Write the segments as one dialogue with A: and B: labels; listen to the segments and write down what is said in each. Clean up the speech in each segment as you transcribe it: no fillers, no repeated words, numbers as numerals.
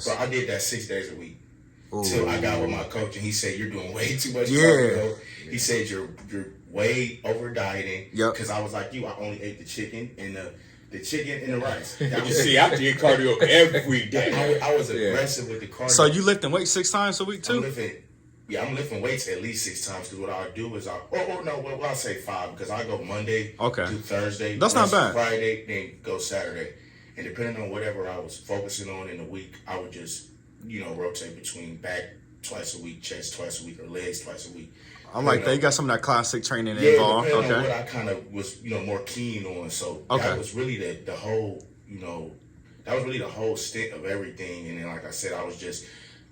A: So I did that 6 days a week.
B: Ooh.
A: Till I got with my coach, and he said, "You're doing way too much
B: Yeah.
A: cardio." He said, "You're way over dieting."
B: Yep.
A: Because I was like you, I only ate the chicken and the chicken and the rice. That
C: You
A: was
C: see, I did cardio every day.
A: I was aggressive with the cardio.
B: So you lifting weights 6 times a week too?
A: I'm lifting weights at least 6 times, because what I'll do is I'll say 5, because I go Monday to Thursday.
B: That's not bad.
A: Friday, then go Saturday. And depending on whatever I was focusing on in the week, I would just, rotate between back twice a week, chest twice a week, or legs twice a week.
B: I like that. You got some of that classic training
A: involved.
B: Okay.
A: On what I kind of was, more keen on. So that was really the whole, that was really the whole stint of everything. And then, like I said, I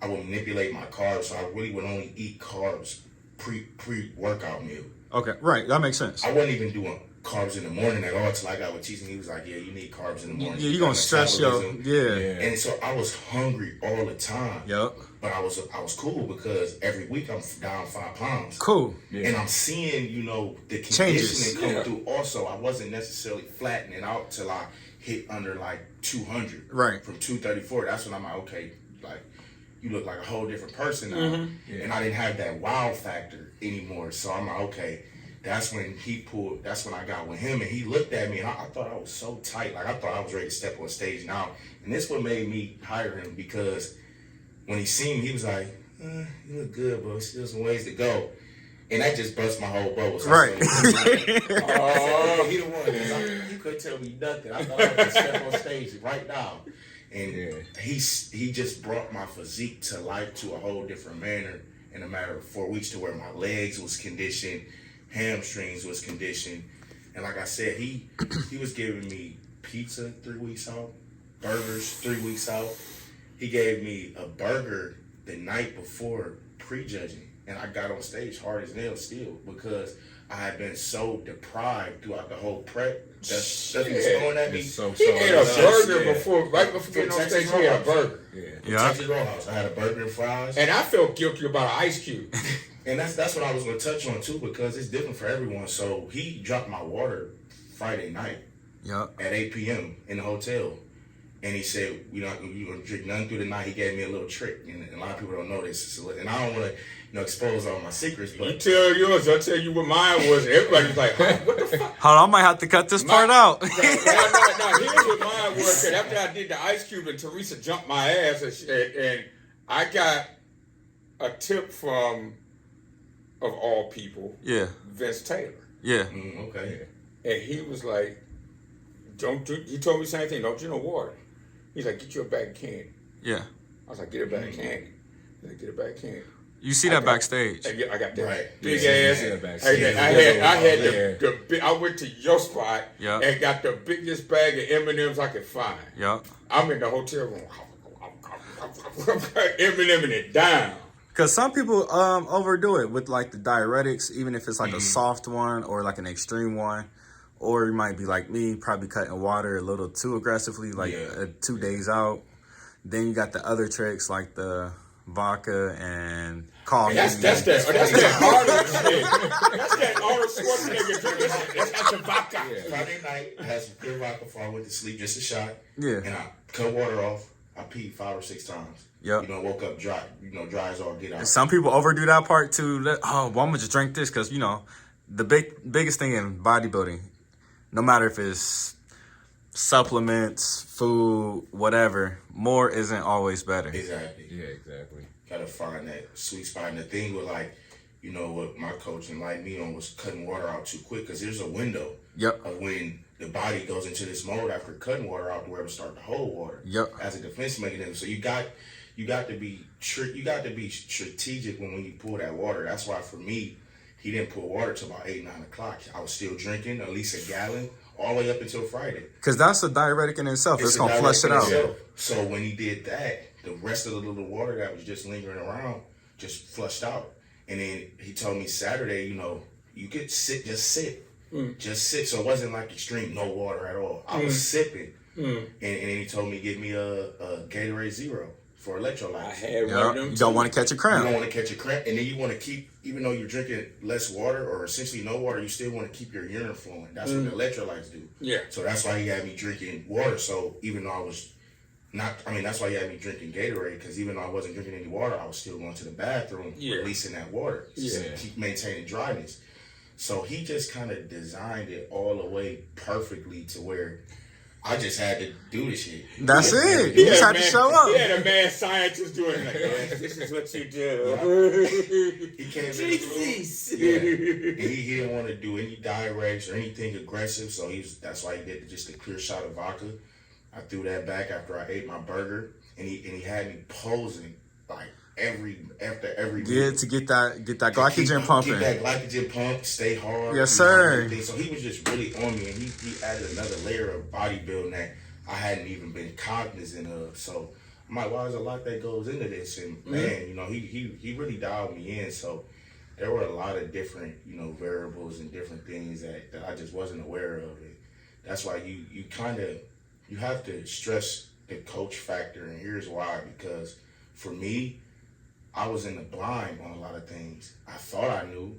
A: would manipulate my carbs, so I really would only eat carbs pre-workout meal.
B: Okay, right. That makes sense.
A: I wasn't even doing carbs in the morning at all until I got with Cheese, and he was like, "Yeah, you need carbs in the morning."
B: Yeah, you're gonna stress your
A: And so I was hungry all the time.
B: Yep.
A: But I was cool, because every week I'm down 5 pounds.
B: Cool.
A: Yeah. And I'm seeing, the conditioning come through. Also, I wasn't necessarily flattening out till I hit under like 200.
B: Right.
A: From 234. That's when I'm like, okay, like, you look like a whole different person now.
C: Mm-hmm. Yeah.
A: And I didn't have that wow factor anymore. So I'm like, okay, that's when I got with him, and he looked at me, and I thought I was so tight. Like, I thought I was ready to step on stage now. And this what made me hire him, because when he seen me, he was like, "You look good, but still some ways to go." And that just bust my whole bubble. So
B: right.
A: He the one. You couldn't tell me nothing. I thought I could step on stage right now. And he just brought my physique to life to a whole different manner in a matter of 4 weeks, to where my legs was conditioned, hamstrings was conditioned. And like I said, he was giving me pizza 3 weeks out, burgers 3 weeks out. He gave me a burger the night before prejudging, and I got on stage hard as nails still, because I had been so deprived throughout the whole prep. That stuff he was throwing at me.
C: He ate a burger right before getting on stage. He had a burger.
A: Texas Roadhouse. I had a burger and fries.
C: And I felt guilty about an ice cube.
A: And that's what I was going to touch on too, because it's different for everyone. So he dropped my water Friday night at 8 p.m. in the hotel. And he said, you're going to drink nothing through the night. He gave me a little trick. And a lot of people don't know this. And I don't want to expose all my secrets. But
C: you tell yours, I'll tell you what mine was. Everybody's like, what the fuck?
B: Hold on, I might have to cut this part out.
C: No, here's what mine was. After I did the ice cube and Teresa jumped my ass, and I got a tip from, of all people, Vince Taylor.
B: Yeah.
A: Okay.
C: And he was like, he told me the same thing, don't drink no water. He's like, get you a bag of candy.
B: Yeah.
C: I was like, get a bag of candy. He's like, get a bag of candy.
B: You see that backstage.
C: I got that big
A: ass.
C: I went to your spot and got the biggest bag of M&Ms I could find.
B: Yep.
C: I'm in the hotel room. M&M'ing it down.
B: Because some people overdo it with like the diuretics, even if it's like a soft one or like an extreme one. Or you might be like me, probably cutting water a little too aggressively, like 2 days out. Then you got the other tricks like the vodka and coffee.
C: That's that Arnold shit. That's that Arnold Schwarzenegger drink. That's the vodka.
A: Friday night, I had some pure vodka before I went to sleep, just a shot.
B: Yeah.
A: And I cut water off. I peed 5 or 6 times.
B: Yep.
A: Woke up dry. Dry as all get out.
B: And some people overdo that part too. Oh, well, I'm gonna just drink this because the biggest thing in bodybuilding, no matter if it's supplements, food, whatever, more isn't always better.
A: Exactly.
C: Yeah, exactly.
A: Gotta find that sweet spot. And the thing with what my coach enlightened me on was cutting water out too quick, because there's a window of when the body goes into this mode after cutting water out to where it start to hold water as a defense mechanism. So you got to be strategic when you pull that water. That's why for me, he didn't pull water till about 8, 9 o'clock. I was still drinking at least a gallon all the way up until Friday.
B: Because that's a diuretic in itself. It's going to flush it out.
A: So when he did that, the rest of the little water that was just lingering around just flushed out. And then he told me Saturday, you could sit, just sit. Just sit. So it wasn't like extreme, no water at all. I was sipping. And then he told me, give me a Gatorade Zero for electrolytes.
C: I had one of them.
B: You don't want to catch a cramp.
A: You don't want to catch a cramp. And then you want to keep, even though you're drinking less water or essentially no water, you still want to keep your urine flowing. That's what the electrolytes do.
C: Yeah.
A: So that's why he had me drinking water. So even though I was That's why he had me drinking Gatorade, because even though I wasn't drinking any water, I was still going to the bathroom, releasing that water, to keep maintaining dryness. So he just kind of designed it all the way perfectly to where I just had to do the shit.
B: That's it. You just had to show up.
C: He had a mad scientist doing it. Like, this is what you do.
A: He came in and he didn't want to do any diuretics or anything aggressive, so that's why he did just a clear shot of vodka. I threw that back after I ate my burger, and he had me posing like after every meal.
B: To get that glycogen pumping.
A: Keep that glycogen pump, stay hard.
B: Yes, sir.
A: So he was just really on me, and he added another layer of bodybuilding that I hadn't even been cognizant of. So I'm like, wow, there's a lot that goes into this, and man, he really dialed me in. So there were a lot of different variables and different things that I just wasn't aware of. And that's why you have to stress the coach factor, and here's why. Because for me, I was in the blind on a lot of things. I thought I knew,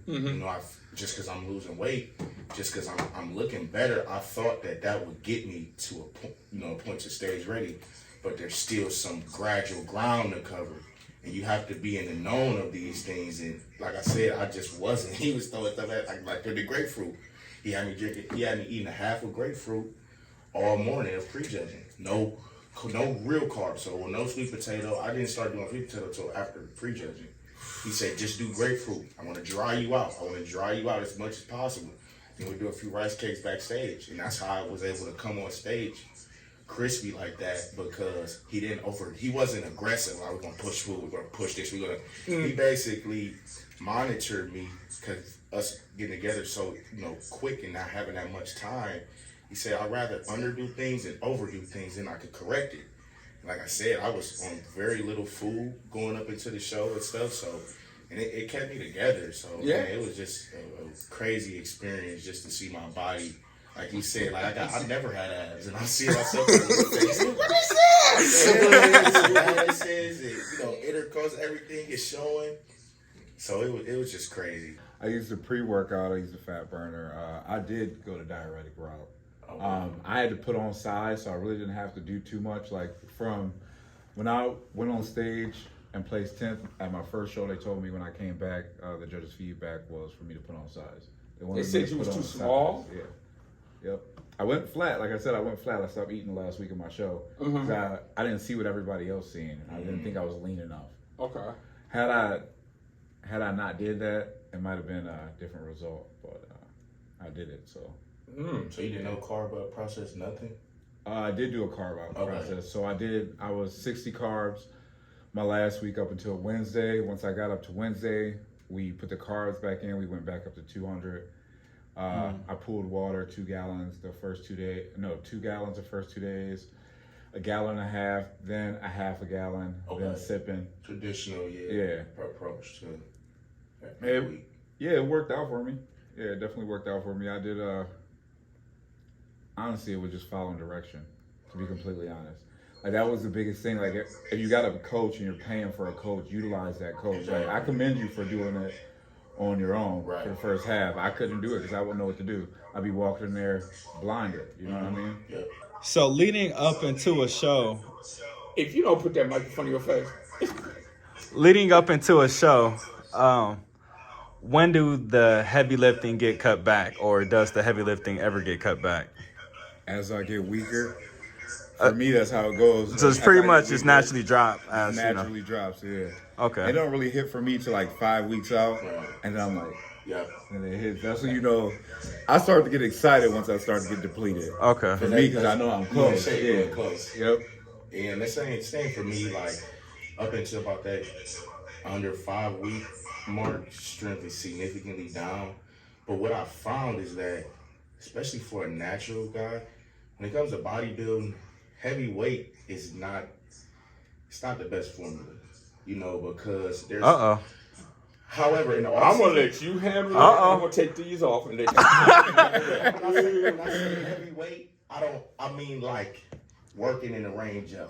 A: just because I'm losing weight, just because I'm looking better, I thought that would get me to a point to stage ready. But there's still some gradual ground to cover, and you have to be in the known of these things. And like I said, I just wasn't. He was throwing stuff at like the grapefruit. He had me eating a half of grapefruit all morning of prejudging. No real carbs, so no sweet potato. I didn't start doing sweet potato until after prejudging. He said, just do grapefruit. I want to dry you out. I want to dry you out as much as possible. Then we do a few rice cakes backstage, and that's how I was able to come on stage crispy like that, because he wasn't aggressive. Like, we're gonna push food, we're gonna push this, he basically monitored me, because us getting together so quick and not having that much time. He said, I'd rather underdo things and overdo things than I could correct it. Like I said, I was on very little food going up into the show and stuff, so, and it kept me together. So man, it was just a crazy experience just to see my body. Like you said, like I never had abs, and I see myself in the face. What is this? And intercourse, everything is showing. So it was just crazy.
D: I used the pre-workout. I used the fat burner. I did go the diuretic route. I had to put on size, so I really didn't have to do too much. Like, from when I went on stage and placed 10th at my first show, they told me when I came back, the judges' feedback was for me to put on size.
C: They said you was too small?
D: Yeah. Yep. I went flat. Like I said, I went flat. I stopped eating the last week of my show. Because I didn't see what everybody else seen. I didn't think I was lean enough.
C: Okay.
D: Had I not did that, it might have been a different result. But I did it, so.
A: So you did no carb up process, nothing?
D: I did do a carb out process. So I was 60 carbs my last week up until Wednesday. Once I got up to Wednesday, we put the carbs back in. We went back up to 200. I pulled water 2 gallons the first 2 days. No, 2 gallons the first 2 days. A gallon and a half, then a half a gallon, then sipping.
A: Traditional, approach to
D: it worked out for me. Yeah, it definitely worked out for me. I did honestly, it was just following direction, to be completely honest. Like, that was the biggest thing. Like, if you got a coach and you're paying for a coach, utilize that coach. Like, I commend you for doing it on your own for the first half. I couldn't do it because I wouldn't know what to do. I'd be walking in there blinded. You know what I mean?
A: Yeah.
B: So leading up into a show,
C: if you don't put that microphone in your face.
B: leading up into a show, when do the heavy lifting get cut back, or does the heavy lifting ever get cut back?
D: As I get weaker, for me, that's how it goes.
B: So it's pretty much just naturally drop.
D: As naturally drops, yeah.
B: Okay.
D: It don't really hit for me till like 5 weeks out, and then I'm like, and it hits. That's when I start to get excited once I start to get depleted.
B: Okay.
D: For me, because I know I'm close.
A: Close.
D: Yep.
A: And the same for me, like, up until about that under 5 week mark, strength is significantly down. But what I found is that, especially for a natural guy, when it comes to bodybuilding, heavy weight is not the best formula, because there's. However, in the
C: I'm gonna let you handle it. I'm gonna take these off and let you.
A: When I say heavy weight, I mean like working in the range of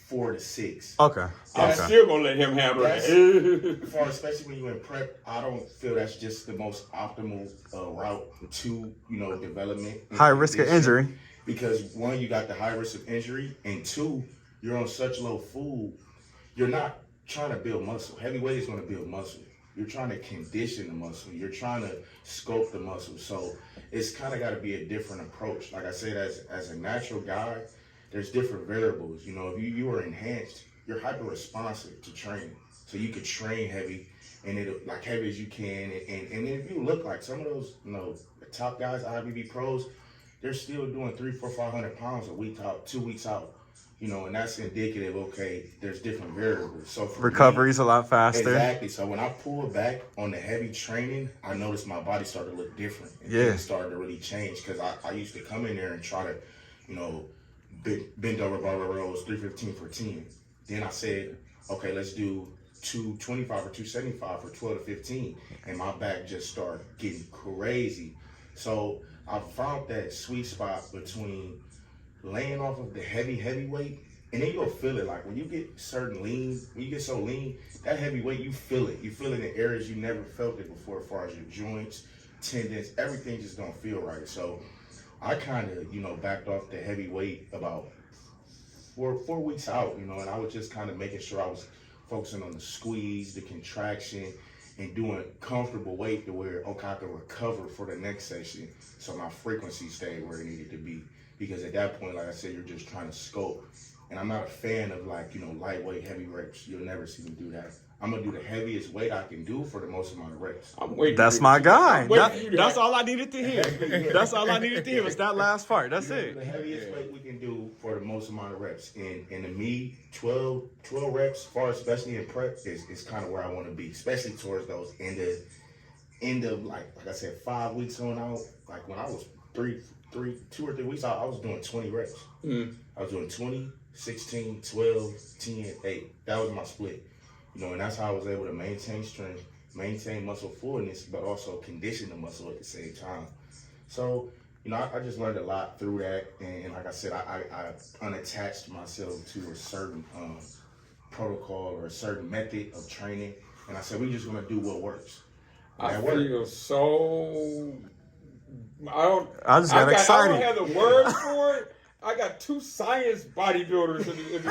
A: 4 to 6.
B: Okay.
C: I'm still gonna let him handle it.
A: Especially when you're in prep, I don't feel that's just the most optimal route to development.
B: High risk of injury.
A: Because 1, you got the high risk of injury, and 2, you're on such low food, you're not trying to build muscle. Heavyweight is going to build muscle. You're trying to condition the muscle. You're trying to sculpt the muscle. So it's kind of got to be a different approach. Like I said, as a natural guy, there's different variables. You know, if you are enhanced, you're hyper responsive to training. So you could train heavy and it like heavy as you can. And if you look like some of those, you know, the top guys, IBB pros, they're still doing 300, 400, 500 pounds a week out, 2 weeks out. You know, and that's indicative, okay, there's different variables. So for
B: recovery's a lot faster.
A: Exactly. So when I pulled back on the heavy training, I noticed my body started to look different. And things started to really change because I used to come in there and try to, you know, bend over barbell rows, 315 for 10. Then I said, okay, let's do 225 or 275 for 12 to 15. And my back just started getting crazy. So I found that sweet spot between laying off of the heavy weight, and then you'll feel it. Like when you get certain lean, when you get so lean, that heavy weight, you feel it. You feel it in areas you never felt it before, as far as your joints, tendons, everything just don't feel right. So I kind of, you know, backed off the heavy weight about 4 weeks out, you know, and I was just kind of making sure I was focusing on the squeeze, the contraction, and doing comfortable weight to where, okay, I could recover for the next session. So my frequency stayed where it needed to be. Because at that point, like I said, you're just trying to sculpt. And I'm not a fan of, like, you know, lightweight, heavy reps. You'll never see me do that. I'm going to do the heaviest weight I can do for the most amount of reps.
B: That's my guy. That's all I needed to hear. That's all I needed to hear was that last part. That's it.
A: The heaviest weight we can do for the most amount of reps. And to me, 12 reps, far especially in prep, is kind of where I want to be. Especially towards those end of like I said, 5 weeks on out. Like when I was 2 or 3 weeks out, I was doing 20 reps. I was doing 20, 16, 12, 10, 8. That was my split. You know, and that's how I was able to maintain strength, maintain muscle fullness, but also condition the muscle at the same time. So, you know, I just learned a lot through that. And like I said, I unattached myself to a certain protocol or a certain method of training. And I said, we're just going to do what works.
C: I feel so...
B: I just got excited.
C: I don't have the words for it. I got 2 science bodybuilders in the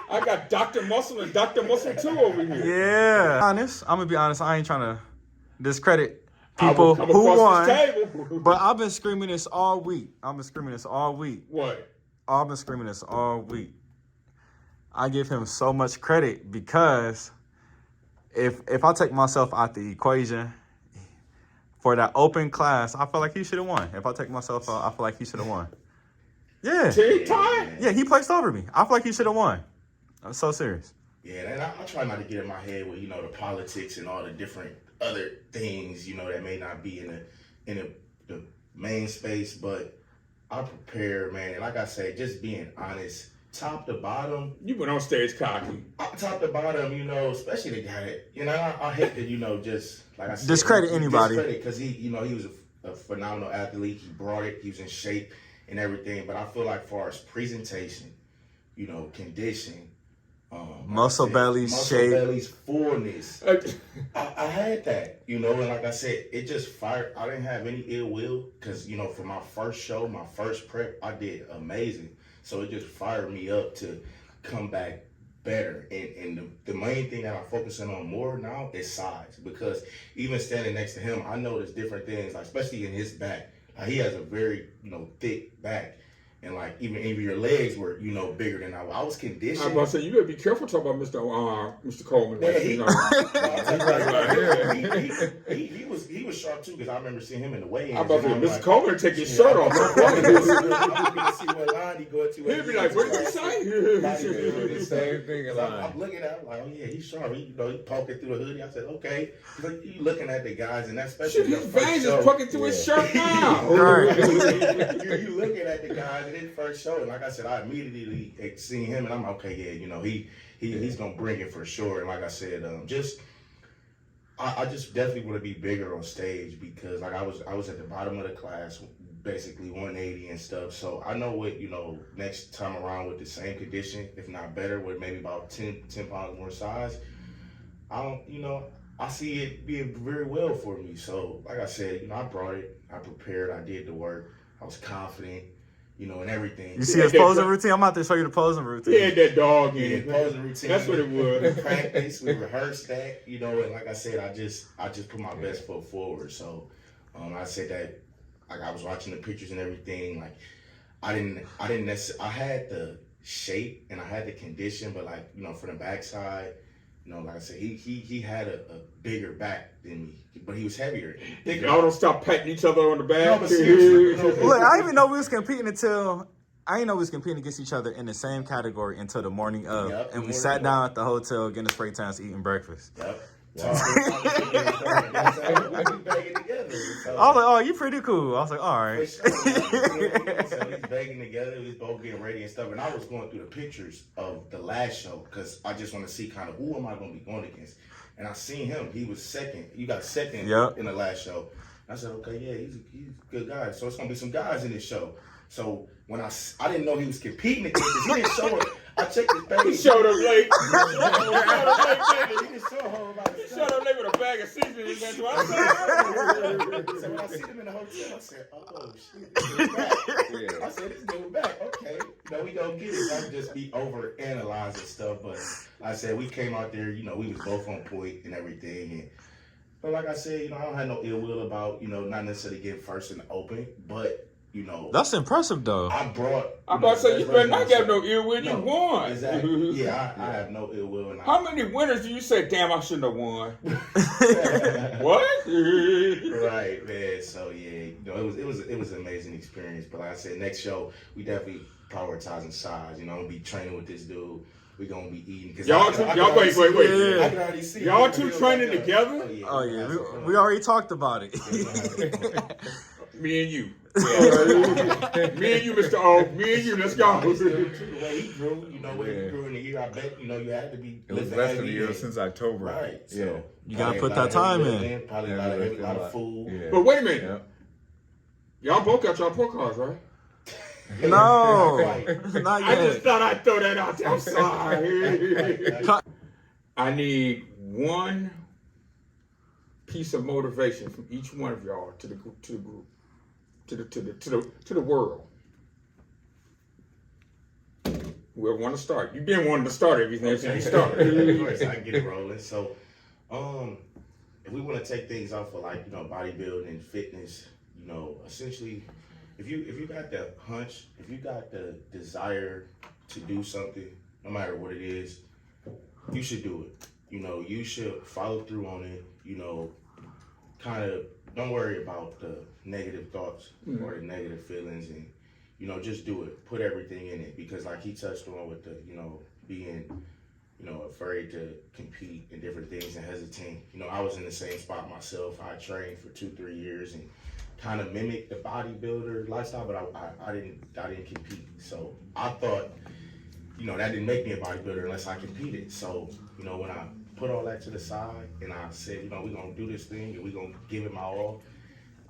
C: I got Dr. Muscle and Dr. Muscle 2 over here.
B: Yeah. I'm gonna be honest, I ain't trying to discredit people who won. But I've been screaming this all week.
C: What?
B: I've been screaming this all week. I give him so much credit because if I take myself out the equation for that open class, I feel like he should have won. If I take myself out, I feel like he should have won. Yeah. Yeah, he placed over me. I feel like he should have won. I'm so serious.
A: Yeah, and I try not to get in my head with, you know, the politics and all the different other things, you know, that may not be in the main space, but I prepare, man. And like I said, just being honest, top to bottom.
C: You went on stage cocky.
A: Top to bottom, you know, especially the guy that, you know, I hate to, you know, just, like I said.
B: Discredit anybody.
A: Discredit, because he, you know, he was a phenomenal athlete. He brought it. He was in shape and everything. But I feel like far as presentation, you know, condition,
B: muscle bellies, shape.
A: Muscle bellies, fullness. I had that, you know, and like I said, it just fired. I didn't have any ill will because, you know, for my first show, my first prep, I did amazing. So it just fired me up to come back better. And the main thing that I'm focusing on more now is size, because even standing next to him, I noticed different things, like especially in his back. Like he has a very, you know, thick back. And like even your legs were, you know, bigger than I was conditioned.
C: I was about to say, you better be careful talking about Mr. Coleman.
A: Yeah,
C: He
A: he was sharp too, because I remember seeing him in the weigh-ins.
C: I was about to say, Mr. Coleman take his shirt off.
A: See what line he go to.
C: He'd be like, what did you say?
D: The same thing.
A: I'm looking at him like, oh yeah, he's sharp. He, you know, he poking through the hoodie. I said, okay. But you looking at the guys, and that's especially
C: his veins is poking through his shirt now.
A: You looking at the guys in his first show, and like I said, I immediately seen him, and I'm okay. Yeah, you know, he's gonna bring it for sure. And like I said, I just definitely want to be bigger on stage, because like I was at the bottom of the class, basically 180 and stuff. So I know what, you know, next time around with the same condition, if not better, with maybe about 10 pounds more size, I see it being very well for me. So like I said, you know, I brought it, I prepared, I did the work, I was confident. you know, and everything.
B: You see his posing routine? I'm out there show you the posing routine.
C: He had that dog in
A: Yeah,
C: it.
A: posing routine.
C: That's what it was.
A: We practiced, we rehearsed that, you know, and like I said, I just put my best foot forward. So I said that, like, I was watching the pictures and everything, like I didn't necessarily, I had the shape and I had the condition, but like, you know, from the backside, you know, like I said, he had a bigger back than me, but he was heavier.
C: Y'all don't stop patting each other on the back.
A: No, but seriously,
B: Look, I didn't even know we was competing against each other in the same category until the morning of, and we sat down at the hotel getting spray tans eating breakfast.
A: Yep.
B: I was like, oh, you pretty cool. I was like, all right.
A: So he's begging together. We was both getting ready and stuff. And I was going through the pictures of the last show because I just want to see kind of who am I going to be going against. And I seen him. He was second. You got second in the last show. I said, okay, yeah, he's a good guy. So it's going to be some guys in this show. So when I didn't know he was competing against us. He didn't show it. I checked his page.
C: He showed up late.
A: He showed
C: up late with a bag of seasoning. So
A: when I see him in the hotel, I said, oh, shit, this dude back. I said, this dude back. Okay. You know, we don't get it. I just be over analyzing stuff. But like I said, we came out there, you know, we was both on point and everything. But like I said, you know, I don't have no ill will about, you know, not necessarily getting first in the open, but you know,
B: that's impressive though.
A: I'm
C: about to say you better not have no ill will. You won.
A: Exactly. Yeah, I have no ill will. And
C: how many winners do you say? Damn, I shouldn't have won. What?
A: Right, man. So yeah, you know, it was an amazing experience. But like I said, next show we definitely prioritizing size. You know, I'm gonna be training with this dude. We're gonna be eating. Wait.
B: Yeah.
A: I can already see.
C: Y'all two training together?
B: Oh yeah, we already talked about it.
C: Me and you. Me and you, Mr. O. Me and you, let's go.
A: The way he grew, you know, where he grew in the year, I bet, you know, you had to be.
D: It was less than a year since October.
A: Right. So
B: you gotta put that time in.
A: Probably a lot of food.
D: Yeah.
C: But wait a minute. Y'all both got y'all pro cards, right?
B: No, not yet.
C: I just thought I'd throw that out there. I'm sorry. I need one piece of motivation from each one of y'all to the group, to the world. Whoever want to start. You've been wanting to start everything since you started.
A: Of course, I can get it rolling. So, if we want to take things off of like, you know, bodybuilding and fitness, you know, essentially, if you got the hunch, if you got the desire to do something, no matter what it is, you should do it. You know, you should follow through on it. You know, kind of don't worry about the negative thoughts or the negative feelings, and you know, just do it. Put everything in it, because like he touched on with the, you know, being, you know, afraid to compete in different things and hesitant. You know, I was in the same spot myself. I trained for 2-3 years and kind of mimicked the bodybuilder lifestyle, but I didn't compete. So I thought, you know, that didn't make me a bodybuilder unless I competed. So, you know, when I put all that to the side and I said, you know, we're going to do this thing and we're going to give it my all,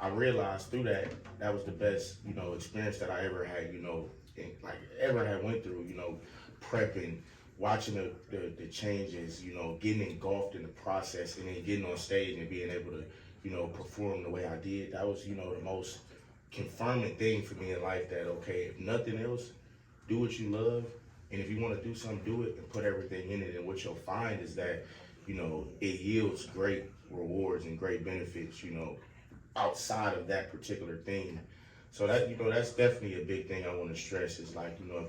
A: I realized through that was the best, you know, experience that I ever had, you know, and like ever had went through, you know, prepping, watching the changes, you know, getting engulfed in the process, and then getting on stage and being able to, you know, perform the way I did. That was, you know, the most confirming thing for me in life, that, okay, if nothing else, do what you love. And if you want to do something, do it and put everything in it. And what you'll find is that, you know, it yields great rewards and great benefits, you know, outside of that particular thing. So that, you know, that's definitely a big thing I want to stress, is like, you know,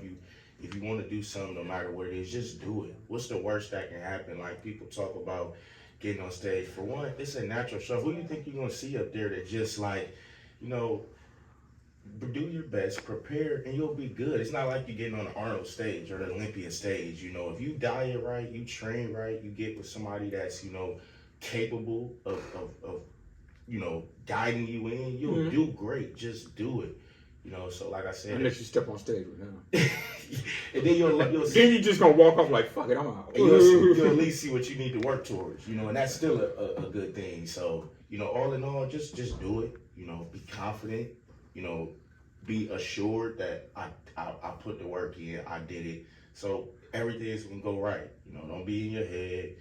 A: if you want to do something, no matter what it is, just do it. What's the worst that can happen? Like, people talk about getting on stage. For one, it's a natural show. Who do you think you're going to see up there that just, like, you know, do your best, prepare, and you'll be good. It's not like you're getting on the Arnold stage or the Olympia stage. You know, if you diet right, you train right, you get with somebody that's, you know, capable of you know, guiding you in, you'll do great. Just do it. You know, so like I said,
C: unless you step on stage with him,
A: and then you'll see,
C: then you just gonna walk off like, fuck it, I'm out.
A: And you'll at least see what you need to work towards. You know, and that's still a good thing. So, you know, all in all, just do it. You know, be confident. You know, be assured that I put the work in, I did it. So everything is gonna go right. You know, don't be in your head.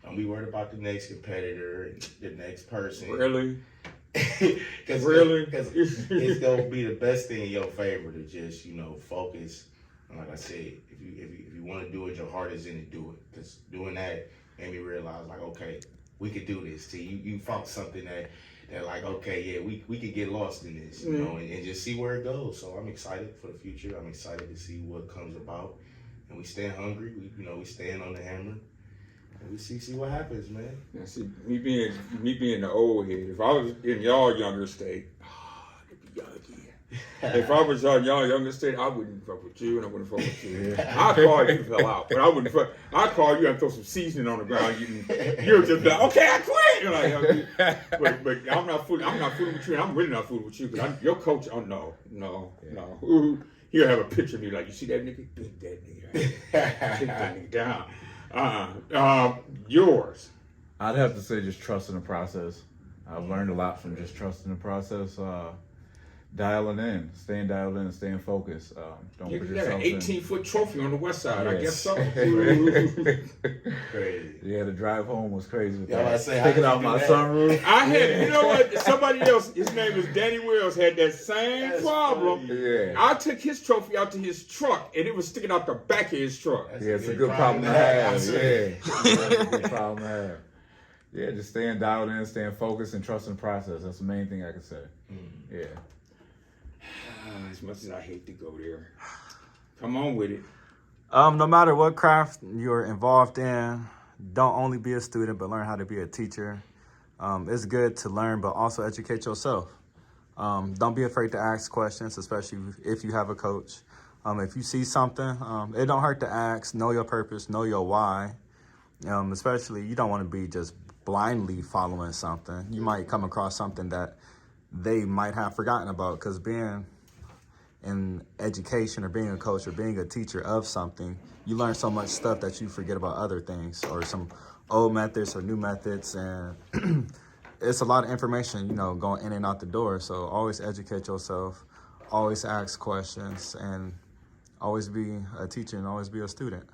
A: Don't be worried about the next competitor, the next person.
C: Really? Really?
A: Because it's gonna be the best thing in your favor to just focus. And like I said, if you want to do it, your heart is in it. Do it. Because doing that made me realize, like, okay, we could do this. See, you found something that like, okay, yeah, we could get lost in this, and just see where it goes. So I'm excited for the future. I'm excited to see what comes about, and we stand hungry. We stand on the hammer. We see what happens, man.
C: Now, see, me being the old head, if I was in y'all younger state, it'd be young again. If I was y'all younger state, I wouldn't fuck with you, and I wouldn't fuck with you. I'd call you fell out, but I wouldn't fuck. I'd call you and throw some seasoning on the ground. You're just like, okay, I quit. You're like, but I'm not fooling with you, and I'm really not fooling with you because your coach. Oh no. Ooh, he'll have a picture of me like, you see that nigga? Beat that nigga. Right? Take that nigga down. Yours.
D: I'd have to say just trusting the process. I've learned a lot from just trusting the process. Dialing in, staying dialed in, and staying focused. Don't
C: You
D: put
C: got
D: yourself
C: an 18-foot trophy on the west side.
D: Yes.
C: I guess so.
A: Crazy.
D: Yeah, the drive home was crazy. With
A: Yeah,
D: that.
A: I say,
D: Taking out my sunroof.
C: I had, you know what? Somebody else, his name was Danny Wells, had that same problem.
A: funny.
D: Yeah.
C: I took his trophy out to his truck, and it was sticking out the back of his truck.
D: Yeah, it's a good problem to have.
A: Yeah.
D: It's a good problem to have. Yeah, just staying dialed in, staying focused, and trusting the process. That's the main thing I can say. Yeah.
C: As much as I hate to go there. Come on with it.
B: No matter what craft you're involved in, don't only be a student, but learn how to be a teacher. It's good to learn, but also educate yourself. Don't be afraid to ask questions, especially if you have a coach. If you see something, it don't hurt to ask. Know your purpose, know your why. Especially, you don't want to be just blindly following something. You might come across something that they might have forgotten about, because being in education or being a coach or being a teacher of something, you learn so much stuff that you forget about other things or some old methods or new methods, and it's a lot of information, going in and out the door. So always educate yourself, always ask questions, and always be a teacher and always be a student.